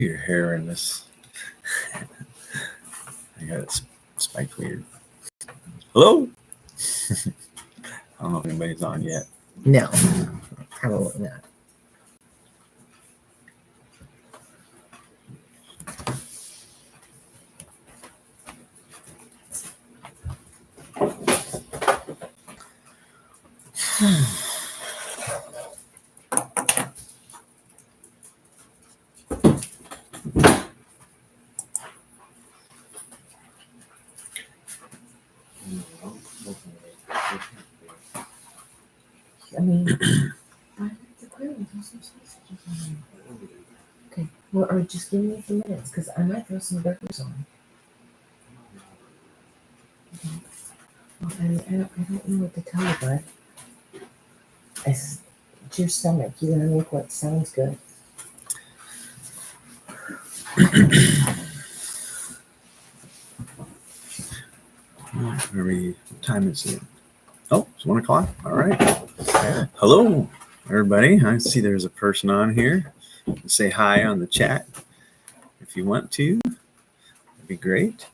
your hair in this. I got it spiked weird. Hello? I don't know if anybody's on yet. No, probably not. I mean, I have to clear and throw some sausages on there. Okay, well, or just give me a few minutes because I might throw some burgers on. Okay. Well, I don't know what to tell you, bud. It's your stomach. You're gonna make what sounds good. What time is it? Oh, it's 1 o'clock. All right. Hello, everybody. I see there's a person on here. Say hi on the chat if you want to. That'd be great.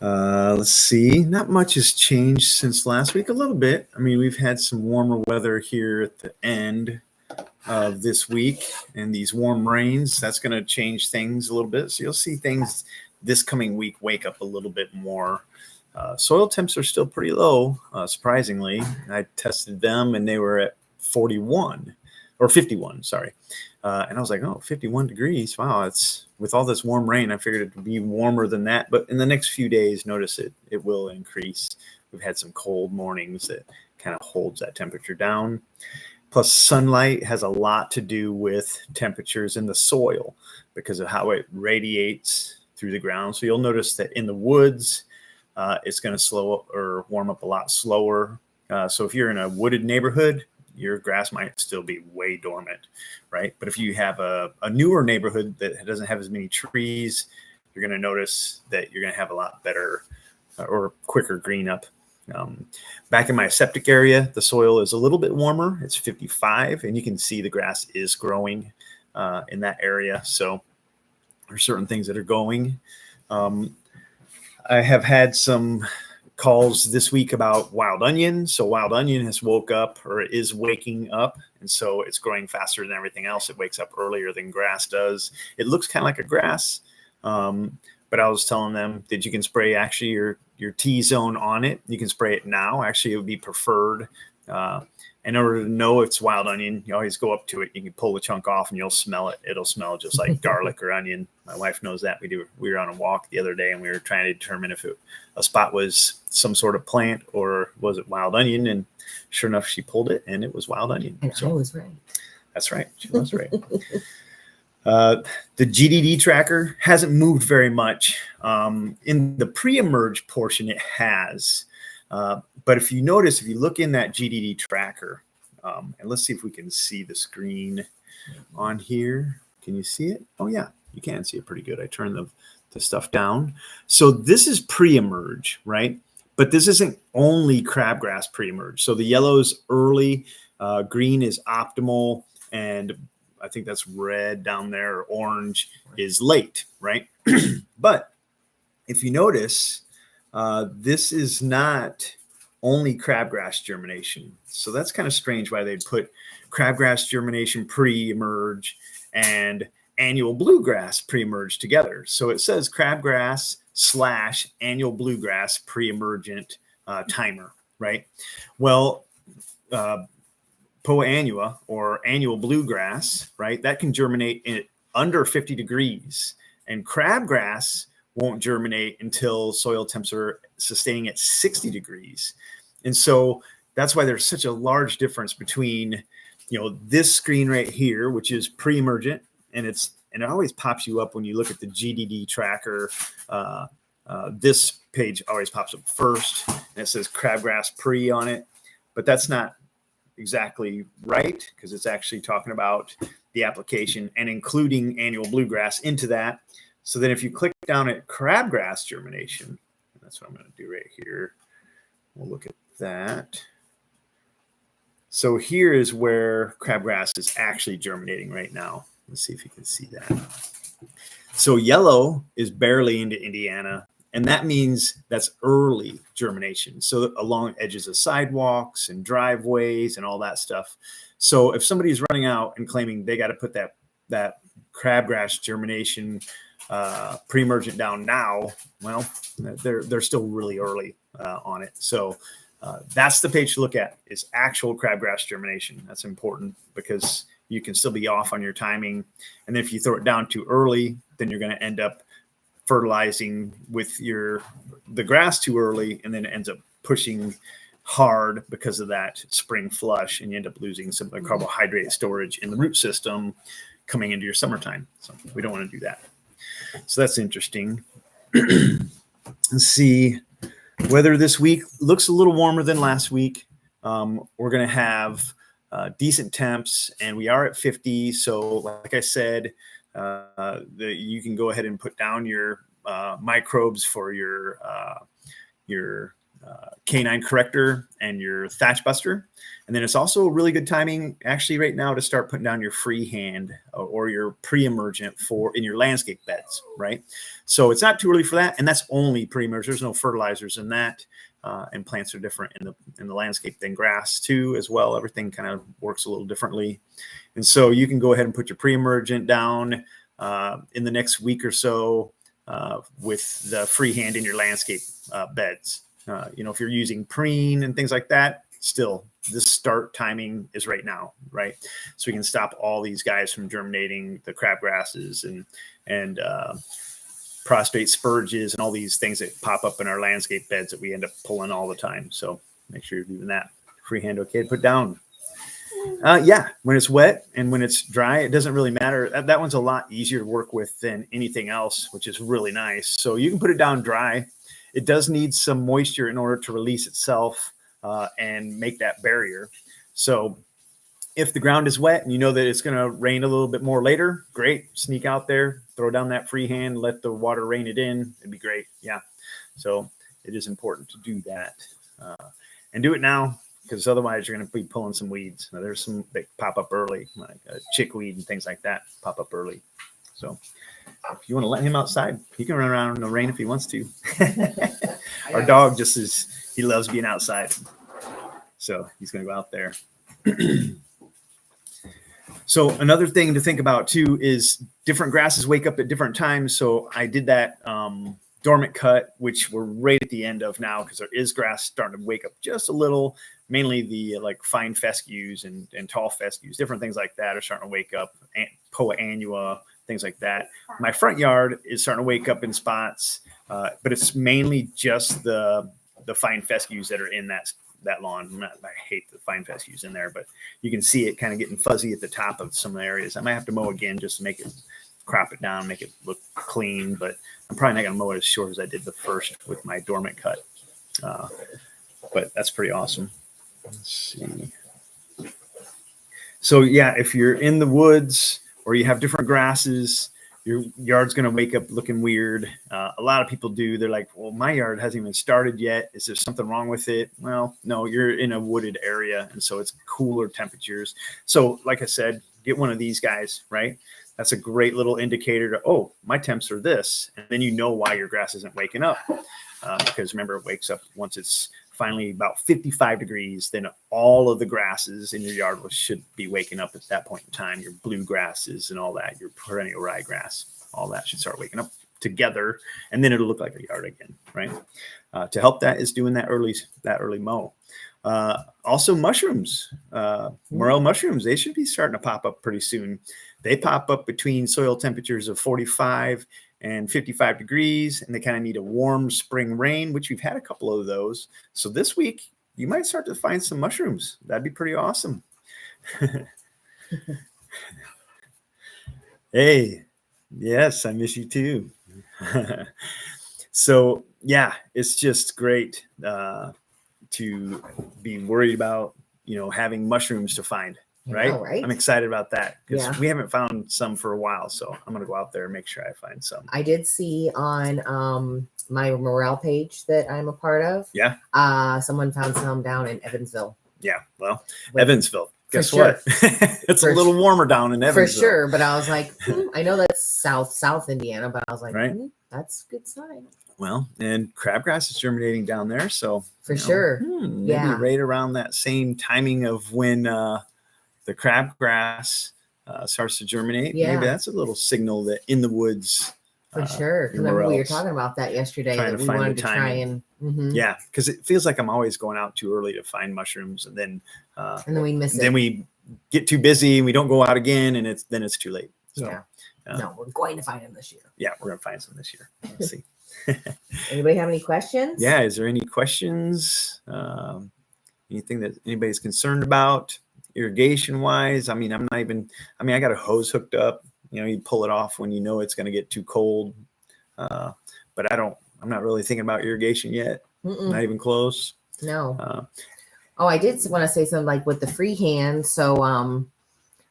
Let's see. Not much has changed since last week. A little bit. I mean, we've had some warmer weather here at the end of this week, and these warm rains. That's going to change things a little bit. So you'll see things this coming week wake up a little bit more. Soil temps are still pretty low, surprisingly. I tested them and they were at 41 or 51, sorry. And I was like, oh, 51 degrees. Wow, it's with all this warm rain, I figured it would be warmer than that. But in the next few days, notice it will increase. We've had some cold mornings that kind of holds that temperature down. Plus, sunlight has a lot to do with temperatures in the soil because of how it radiates through the ground. So you'll notice that in the woods, it's going to slow or warm up a lot slower. So if you're in a wooded neighborhood, your grass might still be way dormant, right? But if you have a newer neighborhood that doesn't have as many trees, you're going to notice that you're going to have a lot better or quicker green up. Back in my septic area, the soil is a little bit warmer. It's 55, and you can see the grass is growing in that area. So there's certain things that are going. I have had some calls this week about wild onion. So wild onion has woke up or is waking up. And so it's growing faster than everything else. It wakes up earlier than grass does. It looks kind of like a grass. But I was telling them that you can spray actually your T-zone on it. You can spray it now. Actually, it would be preferred. In order to know it's wild onion, you always go up to it. You can pull the chunk off and you'll smell it. It'll smell just like garlic or onion. My wife knows that. We were on a walk the other day and we were trying to determine if a spot was some sort of plant or was it wild onion. And sure enough, she pulled it and it was wild onion. And so, I was right. That's right. She was right. The GDD tracker hasn't moved very much. In the pre-emerge portion, it has. But if you notice, if you look in that GDD tracker, and let's see if we can see the screen on here. Can you see it? Oh, yeah, you can see it pretty good. I turned the stuff down. So this is pre-emerge, right? But this isn't only crabgrass pre-emerge. So the yellow is early, green is optimal, and I think that's red down there, or orange is late, right? But if you notice, this is not only crabgrass germination. So that's kind of strange why they'd put crabgrass germination pre-emerge and annual bluegrass pre-emerge together. So it says crabgrass / annual bluegrass pre-emergent timer, right? Well, Poa annua or annual bluegrass, right? That can germinate in under 50 degrees, and crabgrass won't germinate until soil temps are sustaining at 60 degrees. And so that's why there's such a large difference between, this screen right here, which is pre-emergent, and it always pops you up when you look at the GDD tracker. This page always pops up first, and it says crabgrass pre on it, but that's not exactly right because it's actually talking about the application and including annual bluegrass into that. So then if you click down at crabgrass germination, that's what I'm going to do right here. We'll look at that. So here is where crabgrass is actually germinating right now. Let's see if you can see that. So yellow is barely into Indiana, and that means that's early germination. So along edges of sidewalks and driveways and all that stuff. So if somebody's running out and claiming they got to put that crabgrass germination pre-emergent down now, well, they're still really early on it. So that's the page to look at, is actual crabgrass germination. That's important because you can still be off on your timing. And then if you throw it down too early, then you're going to end up fertilizing with the grass too early, and then it ends up pushing hard because of that spring flush, and you end up losing some of the carbohydrate storage in the root system coming into your summertime. So we don't want to do that. So that's interesting. Let's see. Weather this week looks a little warmer than last week. We're going to have decent temps, and we are at 50. So like I said, you can go ahead and put down your microbes for your canine corrector and your thatch buster. And then it's also really good timing actually right now to start putting down your freehand or your pre-emergent in your landscape beds, right? So it's not too early for that. And that's only pre-emergent. There's no fertilizers in that. And plants are different in the landscape than grass too, as well. Everything kind of works a little differently. And so you can go ahead and put your pre-emergent down in the next week or so with the freehand in your landscape beds. If you're using preen and things like that, still this start timing is right now, right? So we can stop all these guys from germinating, the crabgrasses and prostrate spurges and all these things that pop up in our landscape beds that we end up pulling all the time. So make sure you're doing that. Freehand okay to put down. When it's wet and when it's dry, it doesn't really matter. That one's a lot easier to work with than anything else, which is really nice. So you can put it down dry. It does need some moisture in order to release itself and make that barrier. So if the ground is wet and you know that it's going to rain a little bit more later, great. Sneak out there, throw down that freehand, let the water rain it in. It'd be great. Yeah. So it is important to do that and do it now, because otherwise you're going to be pulling some weeds. Now, there's some that pop up early, like chickweed and things like that pop up early. So if you want to let him outside, he can run around in the rain if he wants to. Our dog he loves being outside. So he's going to go out there. So another thing to think about too is different grasses wake up at different times. So I did that dormant cut, which we're right at the end of now, because there is grass starting to wake up just a little. Mainly the like fine fescues and tall fescues, different things like that are starting to wake up. Poa annua, things like that. My front yard is starting to wake up in spots, but it's mainly just the fine fescues that are in that lawn. I hate the fine fescues in there, but you can see it kind of getting fuzzy at the top of some areas. I might have to mow again just to make it, crop it down, make it look clean, but I'm probably not going to mow it as short as I did the first with my dormant cut. But that's pretty awesome. Let's see. So yeah, if you're in the woods or you have different grasses, your yard's going to wake up looking weird. A lot of people do. They're like, well, my yard hasn't even started yet. Is there something wrong with it? Well, no, you're in a wooded area, and so it's cooler temperatures. So like I said, get one of these guys, right? That's a great little indicator to, oh, my temps are this. And then you know why your grass isn't waking up. Because remember, it wakes up once it's finally about 55 degrees, then all of the grasses in your yard should be waking up at that point in time. Your bluegrasses and all that, your perennial ryegrass, all that should start waking up together, and then it'll look like a yard again, right? To help that is doing that early mow. Also mushrooms, morel mushrooms, they should be starting to pop up pretty soon. They pop up between soil temperatures of 45 and 55 degrees, and they kind of need a warm spring rain, which we've had a couple of those. So this week, you might start to find some mushrooms. That'd be pretty awesome. Hey, yes, I miss you too. So yeah, it's just great to be worried about, having mushrooms to find. Right? Right? I'm excited about that because Yeah. we haven't found some for a while. So I'm going to go out there and make sure I find some. I did see on my morale page that I'm a part of. Yeah. Someone found some down in Evansville. Yeah. Well, Wait. Evansville, guess sure. what? It's For a little warmer down in For Evansville. sure. But I was like, I know that's South Indiana, but I was like, Right. That's a good sign. Well, and crabgrass is germinating down there. So For sure. Maybe Yeah. right around that same timing of when the crabgrass starts to germinate. Yeah. Maybe that's a little signal that in the woods. For sure. Remember we were talking about that yesterday, trying that to we find the wanted to try timing. and Yeah, because it feels like I'm always going out too early to find mushrooms, and then we miss it. Then we get too busy and we don't go out again, and it's too late. So Yeah. No, we're going to find them this year. yeah, we're gonna find some this year. Let's see. Anybody have any questions? Yeah, is there any questions? Anything that anybody's concerned about irrigation wise? I mean, I got a hose hooked up. You pull it off when you know it's going to get too cold. But I'm not really thinking about irrigation yet. Not even close. No. I did want to say something like with the freehand. So,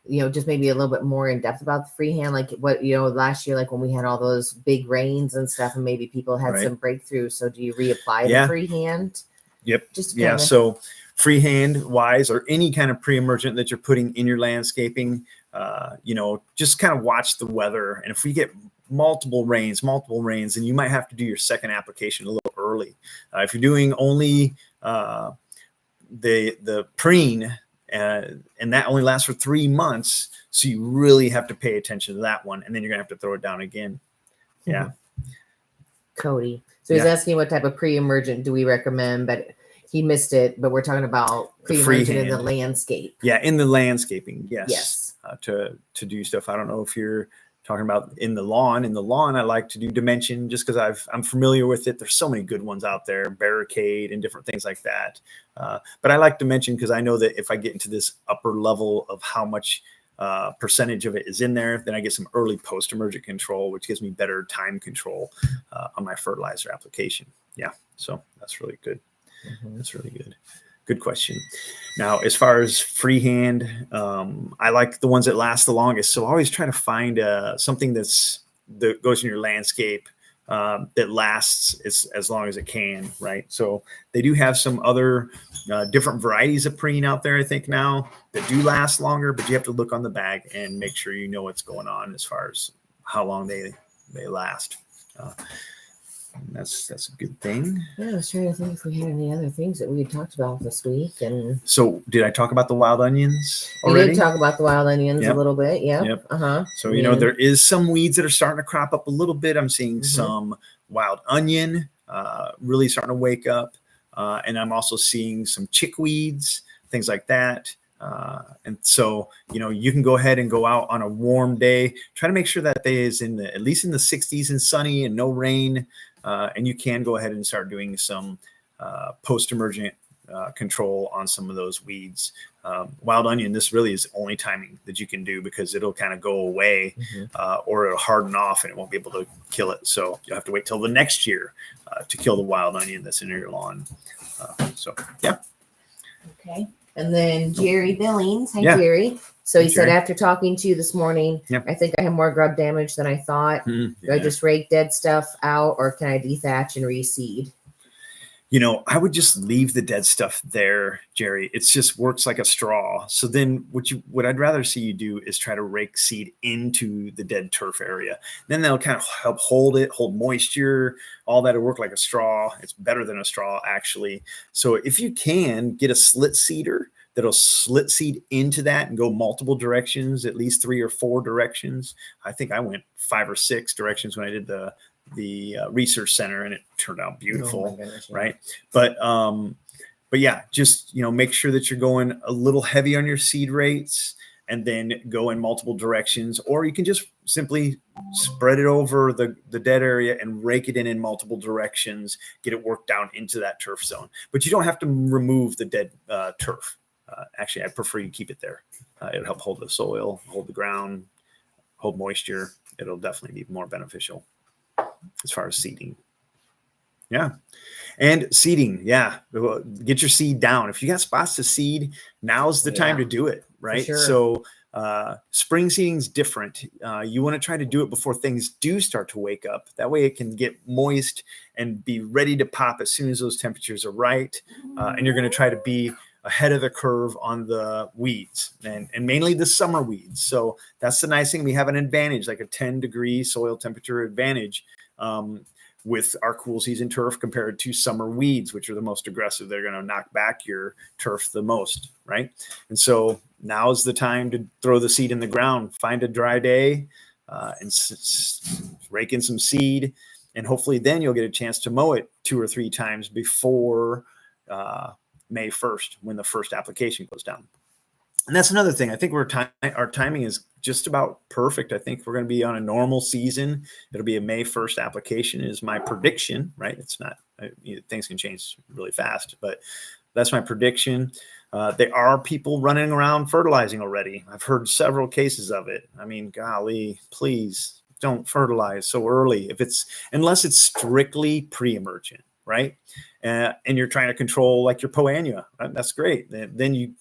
just maybe a little bit more in depth about the freehand, like what, last year, like when we had all those big rains and stuff, and maybe people had some breakthroughs. So do you reapply the freehand? Yep. So freehand wise, or any kind of pre-emergent that you're putting in your landscaping, just kind of watch the weather. And if we get multiple rains, and you might have to do your second application a little early. If you're doing only the preen, and that only lasts for 3 months, so you really have to pay attention to that one, and then you're gonna have to throw it down again. Yeah. Cody. So he's asking what type of pre-emergent do we recommend, but he missed it. But we're talking about pre-emergent in the landscape. Yeah, in the landscaping. Yes. Yes. To do stuff. I don't know if you're talking about in the lawn. In the lawn, I like to do Dimension just because I'm familiar with it. There's so many good ones out there, Barricade and different things like that. But I like Dimension because I know that if I get into this upper level of how much percentage of it is in there, then I get some early post-emergent control, which gives me better time control on my fertilizer application. Yeah, so that's really good. That's really good. Good question. Now, as far as freehand, I like the ones that last the longest. So always try to find something that goes in your landscape that lasts as long as it can, right? So they do have some other different varieties of preen out there, I think, now that do last longer, but you have to look on the bag and make sure you know what's going on as far as how long they last. That's a good thing. Yeah, I was trying to think if we had any other things that we had talked about this week. And so, did I talk about the wild onions already? We did talk about the wild onions a little bit. Yep. So there is some weeds that are starting to crop up a little bit. I'm seeing some wild onion really starting to wake up, and I'm also seeing some chickweeds, things like that. And so, you can go ahead and go out on a warm day, try to make sure that day is at least in the 60s and sunny and no rain. And you can go ahead and start doing some post-emergent control on some of those weeds. Wild onion, this really is the only timing that you can do because it'll kind of go away or it'll harden off and it won't be able to kill it. So you'll have to wait till the next year to kill the wild onion that's in your lawn. Yeah. Okay. And then Jerry Billings. Hi, Jerry. So he said, after talking to you this morning, I think I have more grub damage than I thought. Do I just rake dead stuff out, or can I dethatch and reseed? I would just leave the dead stuff there, Jerry. It just works like a straw. So then what I'd rather see you do is try to rake seed into the dead turf area. Then that'll kind of help hold moisture, all that will work like a straw. It's better than a straw, actually. So if you can get a slit seeder that'll slit seed into that and go multiple directions, at least 3 or 4 directions. I think I went 5 or 6 directions when I did the research center, and it turned out beautiful. Right. But yeah, just, make sure that you're going a little heavy on your seed rates and then go in multiple directions, or you can just simply spread it over the dead area and rake it in multiple directions, get it worked down into that turf zone. But you don't have to remove the dead turf. Actually, I prefer you keep it there. It'll help hold the soil, hold the ground, hold moisture. It'll definitely be more beneficial as far as seeding. Yeah. And seeding. Yeah. Get your seed down. If you got spots to seed, now's the time to do it. Right. Sure. So spring seeding is different. You want to try to do it before things do start to wake up. That way it can get moist and be ready to pop as soon as those temperatures are right. And you're going to try to be ahead of the curve on the weeds and mainly the summer weeds. So that's the nice thing. We have an advantage, like a 10-degree soil temperature advantage with our cool season turf compared to summer weeds, which are the most aggressive. They're going to knock back your turf the most, right? And so now's the time to throw the seed in the ground, find a dry day and rake in some seed. And hopefully then you'll get a chance to mow it 2 or 3 times before May 1st, when the first application goes down. And that's another thing. I think our timing is just about perfect. I think we're going to be on a normal season. It'll be a May 1st application is my prediction, right? It's not, things can change really fast, but that's my prediction. There are people running around fertilizing already. I've heard several cases of it. I mean, golly, please don't fertilize so early unless it's strictly pre-emergent, right? And you're trying to control like your poa annua. Right? That's great. Then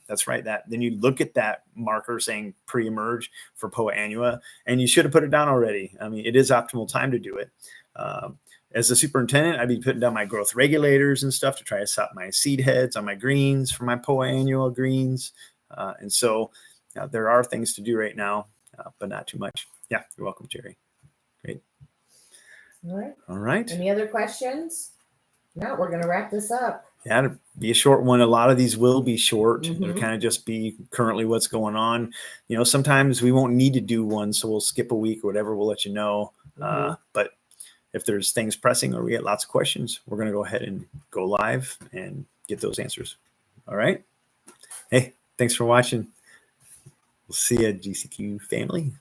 that's right. Then you look at that marker saying pre-emerge for poa annua, and you should have put it down already. I mean, it is optimal time to do it. As a superintendent, I'd be putting down my growth regulators and stuff to try to stop my seed heads on my greens for my poa annua greens. And so there are things to do right now, but not too much. Yeah, you're welcome, Jerry. Great. All right. Any other questions? No, we're going to wrap this up. Yeah, it'll be a short one. A lot of these will be short. It'll kind of just be currently what's going on. You know, sometimes we won't need to do one, so we'll skip a week or whatever. We'll let you know. But if there's things pressing or we get lots of questions, we're going to go ahead and go live and get those answers. All right. Hey, thanks for watching. We'll see you, GCQ family.